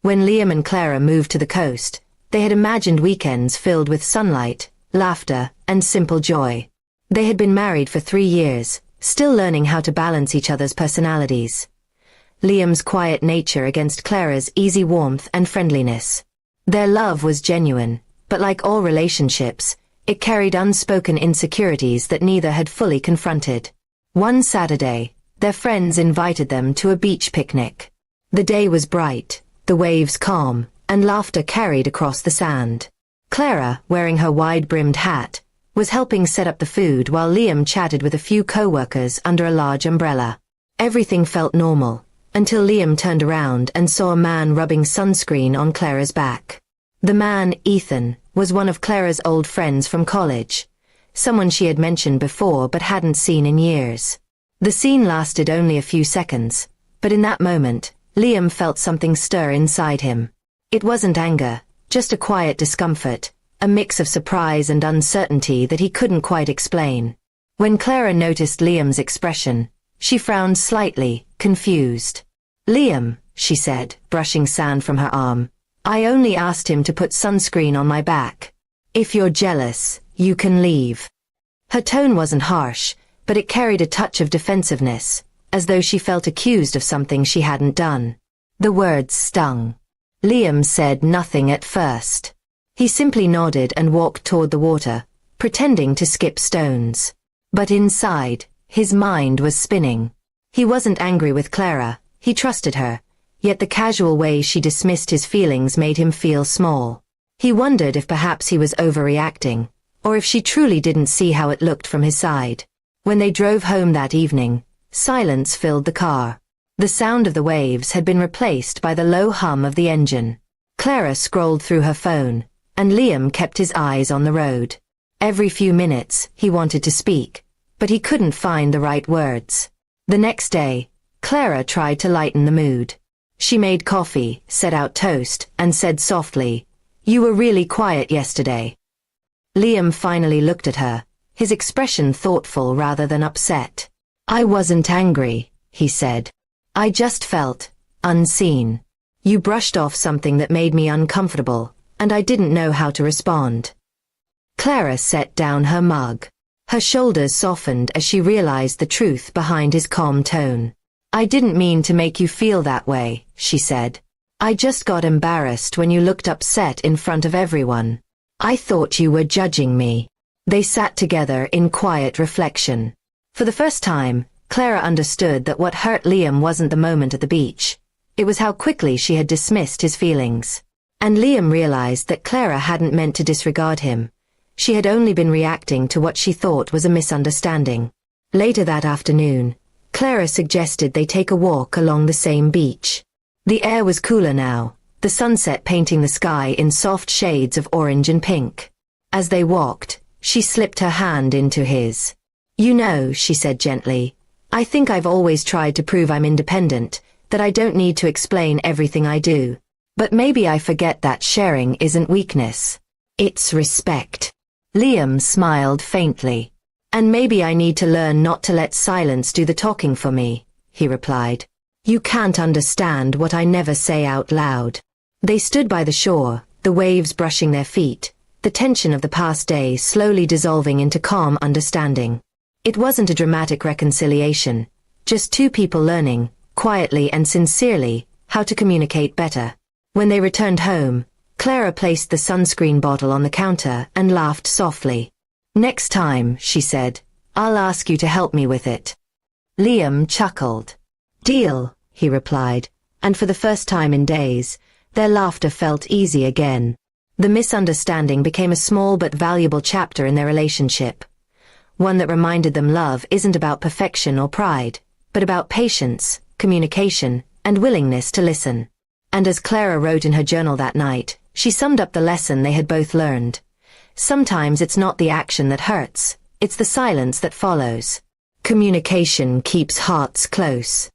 When Liam and Clara moved to the coast, they had imagined weekends filled with sunlight, laughter, and simple joy. They had been married for 3 years, still learning how to balance each other's personalities. Liam's quiet nature against Clara's easy warmth and friendliness. Their love was genuine, but like all relationships, it carried unspoken insecurities that neither had fully confronted. One Saturday, their friends invited them to a beach picnic. The day was bright, the waves calm, and laughter carried across the sand. Clara, wearing her wide-brimmed hat, was helping set up the food while Liam chatted with a few co-workers under a large umbrella. Everything felt normal, until Liam turned around and saw a man rubbing sunscreen on Clara's back. The man, Ethan, was one of Clara's old friends from college, someone she had mentioned before but hadn't seen in years. The scene lasted only a few seconds, but in that moment, Liam felt something stir inside him. It wasn't anger, just a quiet discomfort, a mix of surprise and uncertainty that he couldn't quite explain. When Clara noticed Liam's expression, she frowned slightly, confused. "Liam," she said, brushing sand from her arm, "I only asked him to put sunscreen on my back. If you're jealous, you can leave." Her tone wasn't harsh, but it carried a touch of defensiveness, as though she felt accused of something she hadn't done. The words stung. Liam said nothing at first. He simply nodded and walked toward the water, pretending to skip stones. But inside, his mind was spinning. He wasn't angry with Clara, he trusted her, yet the casual way she dismissed his feelings made him feel small. He wondered if perhaps he was overreacting, or if she truly didn't see how it looked from his side. When they drove home that evening, silence filled the car. The sound of the waves had been replaced by the low hum of the engine. Clara scrolled through her phone, and Liam kept his eyes on the road. Every few minutes, he wanted to speak, but he couldn't find the right words. The next day, Clara tried to lighten the mood. She made coffee, set out toast, and said softly, "You were really quiet yesterday." Liam finally looked at her, his expression thoughtful rather than upset. "I wasn't angry," he said. "I just felt unseen. You brushed off something that made me uncomfortable, and I didn't know how to respond." Clara set down her mug. Her shoulders softened as she realized the truth behind his calm tone. "I didn't mean to make you feel that way," she said. "I just got embarrassed when you looked upset in front of everyone. I thought you were judging me." They sat together in quiet reflection. For the first time, Clara understood that what hurt Liam wasn't the moment at the beach. It was how quickly she had dismissed his feelings. And Liam realized that Clara hadn't meant to disregard him. She had only been reacting to what she thought was a misunderstanding. Later that afternoon, Clara suggested they take a walk along the same beach. The air was cooler now, the sunset painting the sky in soft shades of orange and pink. As they walked, she slipped her hand into his. "You know," she said gently, "I think I've always tried to prove I'm independent, that I don't need to explain everything I do. But maybe I forget that sharing isn't weakness. It's respect." Liam smiled faintly. "And maybe I need to learn not to let silence do the talking for me," he replied. "You can't understand what I never say out loud." They stood by the shore, the waves brushing their feet, the tension of the past day slowly dissolving into calm understanding. It wasn't a dramatic reconciliation, just two people learning, quietly and sincerely, how to communicate better. When they returned home, Clara placed the sunscreen bottle on the counter and laughed softly. "Next time," she said, "I'll ask you to help me with it." Liam chuckled. "Deal," he replied, and for the first time in days, their laughter felt easy again. The misunderstanding became a small but valuable chapter in their relationship. One that reminded them love isn't about perfection or pride, but about patience, communication, and willingness to listen. And as Clara wrote in her journal that night, she summed up the lesson they had both learned. Sometimes it's not the action that hurts, it's the silence that follows. Communication keeps hearts close.